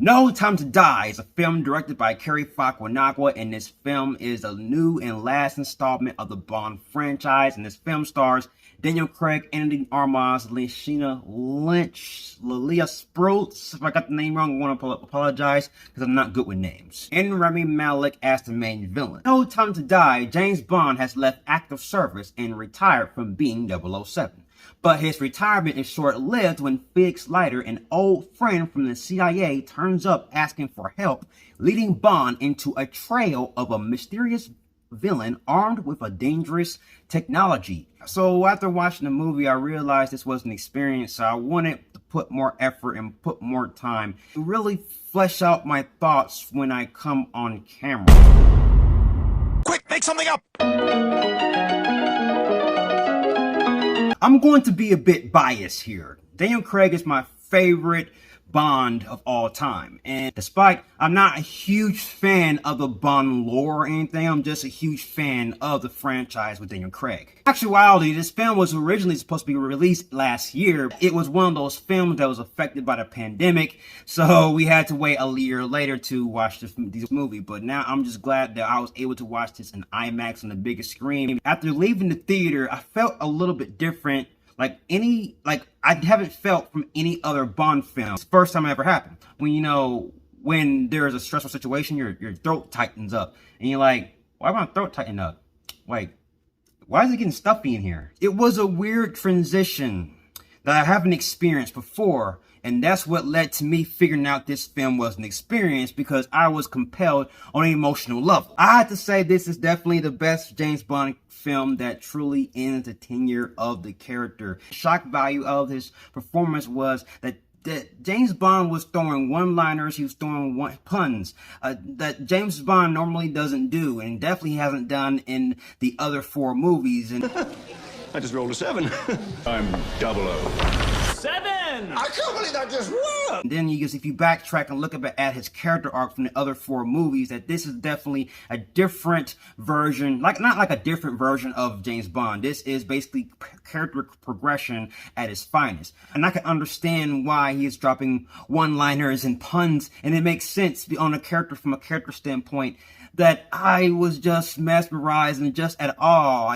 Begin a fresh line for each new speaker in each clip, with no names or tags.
No Time to Die is a film directed by Cary Fukunaga, and this film is a new and last installment of the Bond franchise. And this film stars Daniel Craig, Andy Armas, Lashana Lynch, Lilia Sproats. If I got the name wrong, I want to apologize because I'm not good with names. And Rami Malek as the main villain. No Time to Die, James Bond has left active service and retired from being 007. But his retirement is short-lived when Felix Leiter, an old friend from the CIA, turns up asking for help, leading Bond into a trail of a mysterious villain armed with a dangerous technology. So after watching the movie, I realized this was an experience, so I wanted to put more effort and put more time to really flesh out my thoughts when I come on camera.
Quick, make something up!
I'm going to be a bit biased here. Daniel Craig is my favorite Bond of all time. And despite I'm not a huge fan of the Bond lore or anything, I'm just a huge fan of the franchise with Daniel Craig. In actuality, this film was originally supposed to be released last year. It was one of those films that was affected by the pandemic, so we had to wait a year later to watch this movie. But now I'm just glad that I was able to watch this in IMAX on the biggest screen. After leaving the theater, I felt a little bit different. Like I haven't felt from any other Bond film. It's the first time it ever happened. When there's a stressful situation, your throat tightens up. And you're like, why my throat tighten up? Like, why is it getting stuffy in here? It was a weird transition that I haven't experienced before. And that's what led to me figuring out this film was an experience, because I was compelled on an emotional level. I had to say this is definitely the best James Bond film that truly ends the tenure of the character. Shock value of his performance was that James Bond was throwing one-liners, he was throwing puns that James Bond normally doesn't do, and definitely hasn't done in the other 4 movies. And
I just rolled a 7. I'm 007. I can't believe that just worked.
And then if you backtrack and look at his character arc from the other 4 movies, that this is definitely a different version, not like a different version of James Bond. This is basically character progression at its finest. And I can understand why he is dropping one-liners and puns, and it makes sense from a character standpoint, that I was just mesmerized and just at awe.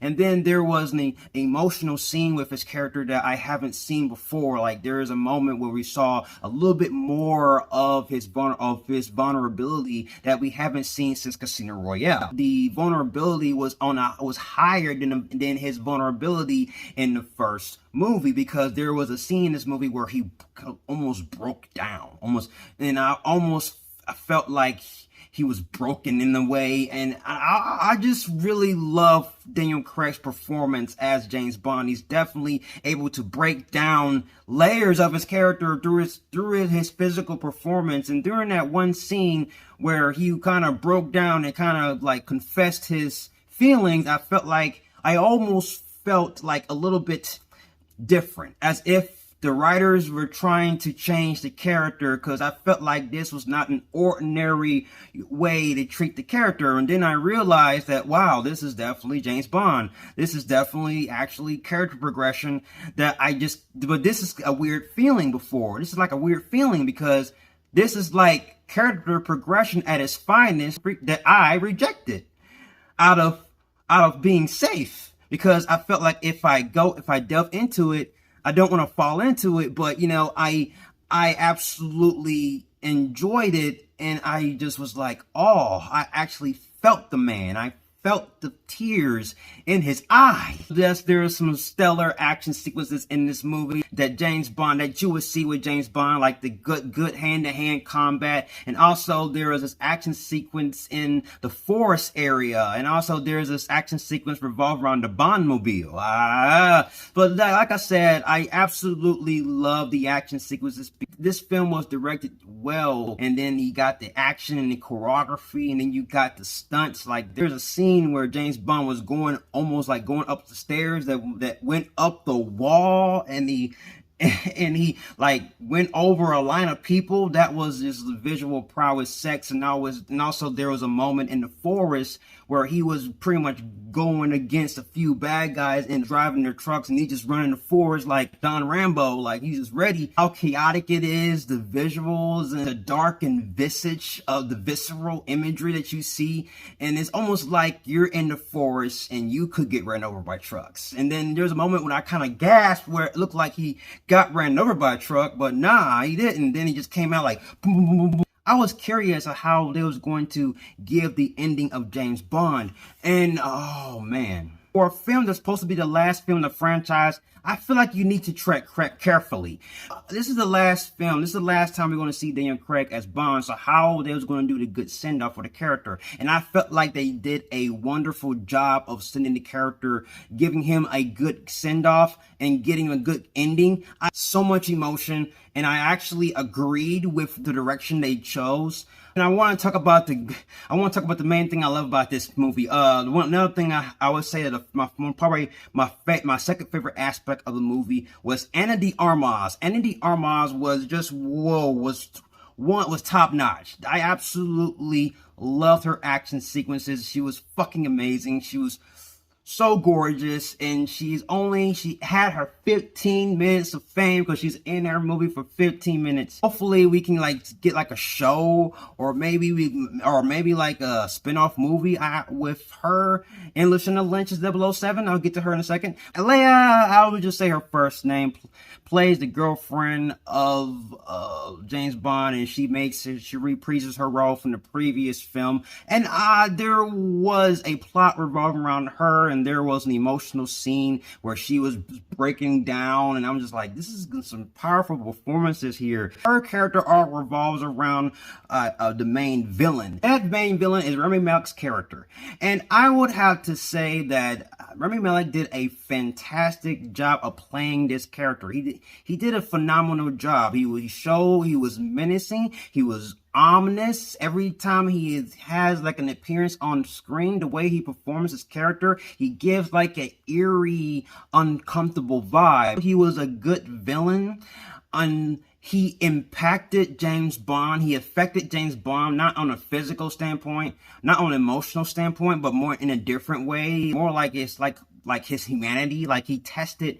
And then there was an emotional scene with his character that I haven't seen before. Like, there is a moment where we saw a little bit more of his vulnerability that we haven't seen since Casino Royale. The vulnerability was higher than his vulnerability in the first movie, because there was a scene in this movie where he almost broke down, and I felt like he was broken in a way, and I just really love Daniel Craig's performance as James Bond. He's definitely able to break down layers of his character through his physical performance. And during that one scene where he kind of broke down and kind of like confessed his feelings, I almost felt like a little bit different, as if the writers were trying to change the character, because I felt like this was not an ordinary way to treat the character. And then I realized that, wow, this is definitely James Bond. This is definitely actually character progression but this is a weird feeling before. This is like a weird feeling, because this is like character progression at its finest that I rejected out of being safe, because I felt like if I delve into it, I don't want to fall into it, but I absolutely enjoyed it, and I just was like, oh, I actually felt the man. I felt the tears in his eye. Yes, there are some stellar action sequences in this movie that you would see with James Bond, like the good hand-to-hand combat. And also there is this action sequence in the forest area. And also there's this action sequence revolved around the Bondmobile. But like I said, I absolutely love the action sequences. This film was directed well. And then you got the action and the choreography, and then you got the stunts. Like, there's a scene where James Bond was almost like going up the stairs that went up the wall, and and he like went over a line of people. That was just the visual prowess, sex, and also there was a moment in the forest where he was pretty much going against a few bad guys and driving their trucks, and he just running the forest like Don Rambo, like he's just ready. How chaotic it is, the visuals and the dark and visage of the visceral imagery that you see, and it's almost like you're in the forest and you could get ran over by trucks. And then there's a moment when I kind of gasped where it looked like he got ran over by a truck, but nah, he didn't. Then he just came out like boom, boom, boom, boom. I was curious of how they was going to give the ending of James Bond. And oh man, for a film that's supposed to be the last film in the franchise, I feel like you need to tread carefully. This is the last film. This is the last time we're going to see Daniel Craig as Bond. So how they was going to do the good send-off for the character. And I felt like they did a wonderful job of sending the character, giving him a good send-off and getting a good ending. So much emotion. And I actually agreed with the direction they chose. And I want to talk about the main thing I love about this movie. Another thing I would say that my second favorite aspect of the movie was Ana de Armas. Ana de Armas was just was top notch. I absolutely loved her action sequences. She was fucking amazing. She was so gorgeous, and she had her 15 minutes of fame because she's in her movie for 15 minutes. Hopefully we can like get like a show, or maybe like a spin-off movie with her and Lashana Lynch's 007. I'll get to her in a second. Leia, I would just say her first name, plays the girlfriend of James Bond, and she reprises her role from the previous film. And there was a plot revolving around her, and there was an emotional scene where she was breaking down, and I'm just like, this is some powerful performances here. Her character arc revolves around the main villain. That main villain is Rami Malek's character, and I would have to say that Rami Malek did a fantastic job of playing this character. He did a phenomenal job. He was menacing. He was ominous. Every time he has like an appearance on screen, the way he performs his character, he gives like an eerie, uncomfortable vibe. He was a good villain, and he impacted James Bond. He affected James Bond, not on a physical standpoint, not on an emotional standpoint, but more in a different way. More like it's like his humanity. Like he tested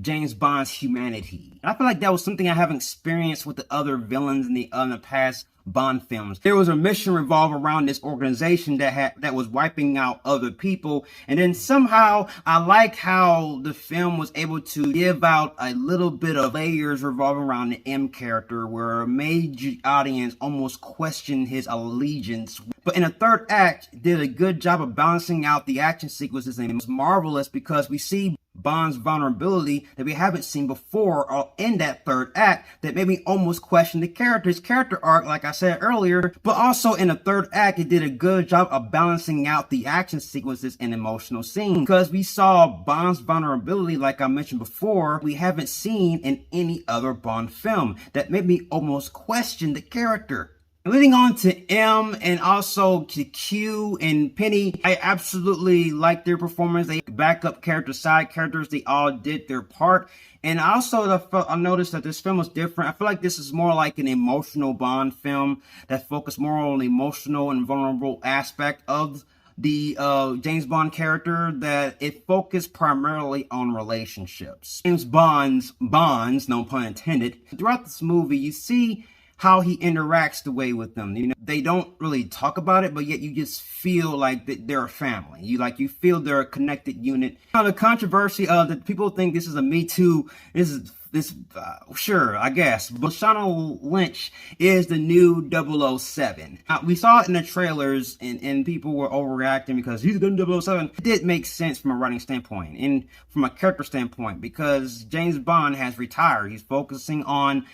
James Bond's humanity. I feel like that was something I haven't experienced with the other villains in the past Bond films. There was a mission revolved around this organization that was wiping out other people, and then somehow I like how the film was able to give out a little bit of layers revolving around the M character, where a major audience almost questioned his allegiance. But in the third act, did a good job of balancing out the action sequences, and it was marvelous because we see Bond's vulnerability that we haven't seen before in that third act that made me almost question his character arc, like I said earlier. But also in the third act, it did a good job of balancing out the action sequences and emotional scenes, because we saw Bond's vulnerability, like I mentioned before, we haven't seen in any other Bond film. That made me almost question the character. Leading on to M and also to Q and Penny, I absolutely like their performance. They backup characters, side characters, they all did their part. And also I noticed that this film was different. I feel like this is more like an emotional Bond film that focused more on the emotional and vulnerable aspect of the James Bond character, that it focused primarily on relationships. James Bond's, no pun intended. Throughout this movie, you see how he interacts the way with them. You know, they don't really talk about it, but yet you just feel like they're a family. You feel they're a connected unit. Now, the controversy of that people think this is a Me Too. Sure, I guess. But Lashana Lynch is the new 007. Now, we saw it in the trailers, and people were overreacting because he's the new 007. It did make sense from a writing standpoint and from a character standpoint, because James Bond has retired. He's focusing on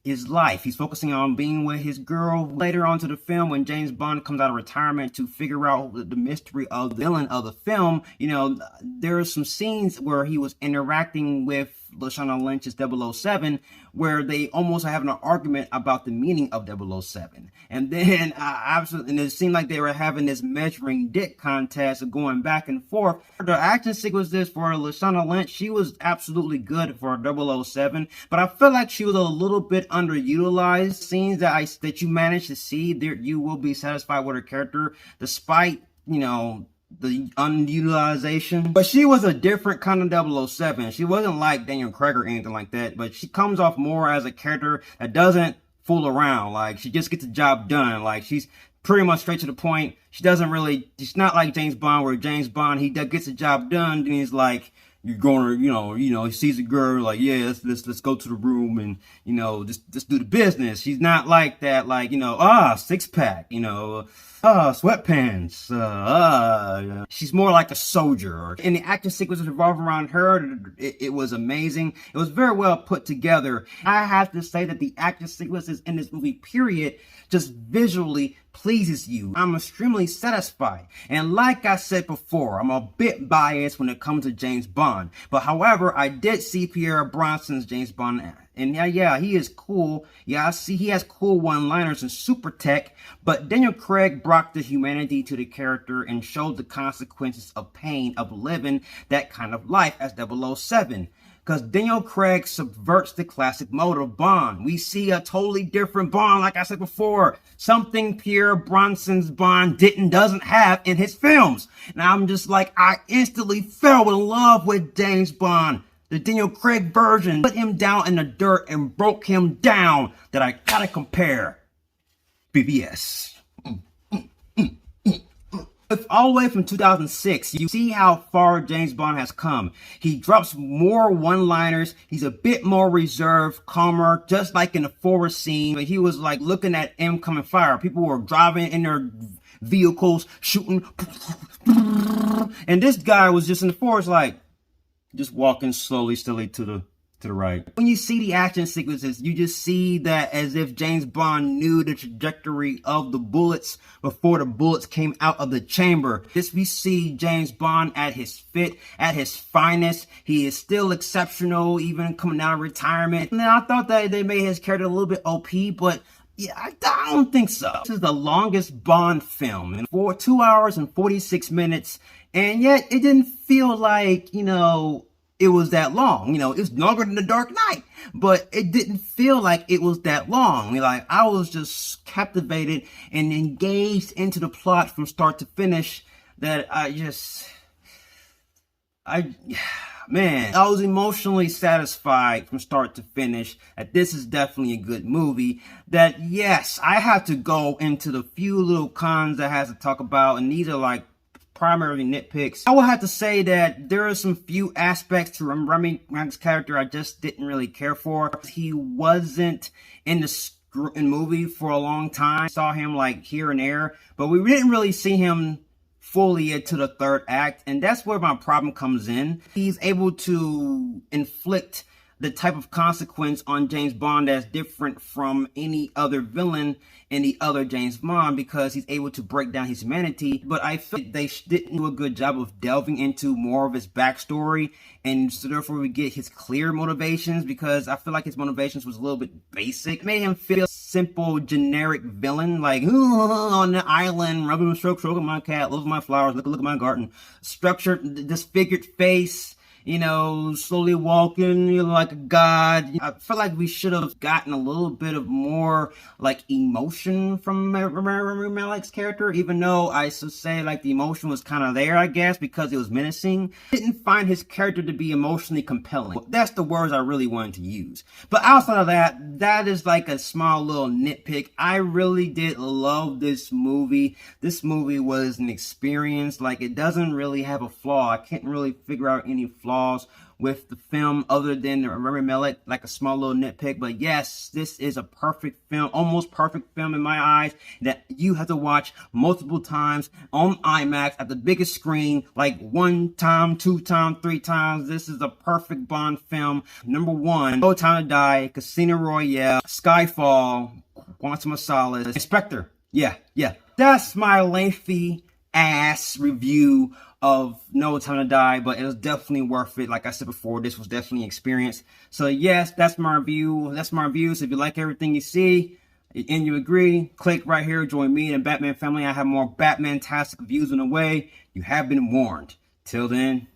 his life. He's focusing on being with his girl. Later on to the film, when James Bond comes out of retirement to figure out the mystery of the villain of the film, you know, there are some scenes where he was interacting with Lashana Lynch's 007, where they almost having an argument about the meaning of 007. And then and it seemed like they were having this measuring dick contest of going back and forth. The action sequences for Lashana Lynch, she was absolutely good for 007, but I feel like she was a little bit underutilized. Scenes that you managed to see there, you will be satisfied with her character, despite, you know, the unutilization. But she was a different kind of 007. She wasn't like Daniel Craig or anything like that, but she comes off more as a character that doesn't fool around. Like, she just gets the job done. Like, she's pretty much straight to the point. She's not like James Bond, where James Bond, he gets the job done, and he's like, you're going to, he sees a girl, like, yeah, let's go to the room and, just do the business. She's not like that, like, six pack, sweatpants, she's more like a soldier. And the action sequences revolving around her, it was amazing. It was very well put together. I have to say that the action sequences in this movie, period, just visually pleases you. I'm extremely satisfied. And like I said before, I'm a bit biased when it comes to James Bond. But however, I did see Pierre Bronson's James Bond, and yeah, he is cool. Yeah, I see he has cool one-liners and super tech. But Daniel Craig brought the humanity to the character and showed the consequences of pain of living that kind of life as 007. Because Daniel Craig subverts the classic mode of Bond. We see a totally different Bond, like I said before. Something Pierre Bronson's Bond doesn't have in his films. And I'm just like, I instantly fell in love with James Bond. The Daniel Craig version put him down in the dirt and broke him down, that I gotta compare. BBS. All the way from 2006, you see how far James Bond has come. He drops more one-liners. He's a bit more reserved, calmer, just like in the forest scene. But he was like looking at incoming fire. People were driving in their vehicles, shooting. And this guy was just in the forest, like, just walking slowly, steadily to the right. When you see the action sequences, you just see that as if James Bond knew the trajectory of the bullets before the bullets came out of the chamber. We see James Bond at his fit, at his finest. He is still exceptional, even coming out of retirement. And I thought that they made his character a little bit OP, but yeah, I don't think so. This is the longest Bond film for 2 hours and 46 minutes. And yet it didn't feel like, it was that long. It was longer than The Dark Knight, but it didn't feel like it was that long. Like, I was just captivated and engaged into the plot from start to finish, that I was emotionally satisfied from start to finish that this is definitely a good movie. That, yes, I have to go into the few little cons that I have to talk about, and these are like primarily nitpicks. I will have to say that there are some few aspects to Rami Malek's character I just didn't really care for. He wasn't in the movie for a long time. I saw him like here and there, but we didn't really see him fully into the third act, and that's where my problem comes in. He's able to inflict the type of consequence on James Bond that's different from any other villain in the other James Bond, because he's able to break down his humanity. But I feel like they didn't do a good job of delving into more of his backstory, and so therefore we get his clear motivations, because I feel like his motivations was a little bit basic. It made him feel simple, generic villain, like, ooh, on the island, rubbing my stroking my cat, looking at my flowers, look at my garden. Structured, disfigured face, slowly walking, like a god. I feel like we should have gotten a little bit of more, like, emotion from Rami Malek's character, even though I should say, like, the emotion was kind of there, I guess, because it was menacing. I didn't find his character to be emotionally compelling. That's the words I really wanted to use. But outside of that, that is like a small little nitpick. I really did love this movie. This movie was an experience. Like, it doesn't really have a flaw. I can't really figure out any flaws with the film other than Rami Malek, like a small little nitpick. But yes, this is a perfect film, almost perfect film in my eyes, that you have to watch multiple times on IMAX at the biggest screen, like 1 time, 2 times, 3 times. This is a perfect Bond film. Number 1, No Time to Die, Casino Royale, Skyfall, Quantum of Solace, Inspector. Yeah. That's my lengthy ass review of No Time to Die, but it was definitely worth it. Like I said before, this was definitely an experience. So yes, that's my review. That's my review. So if you like everything you see and you agree, click right here, join me and Batman family. I have more Batman-tastic views on the way. You have been warned. Till then,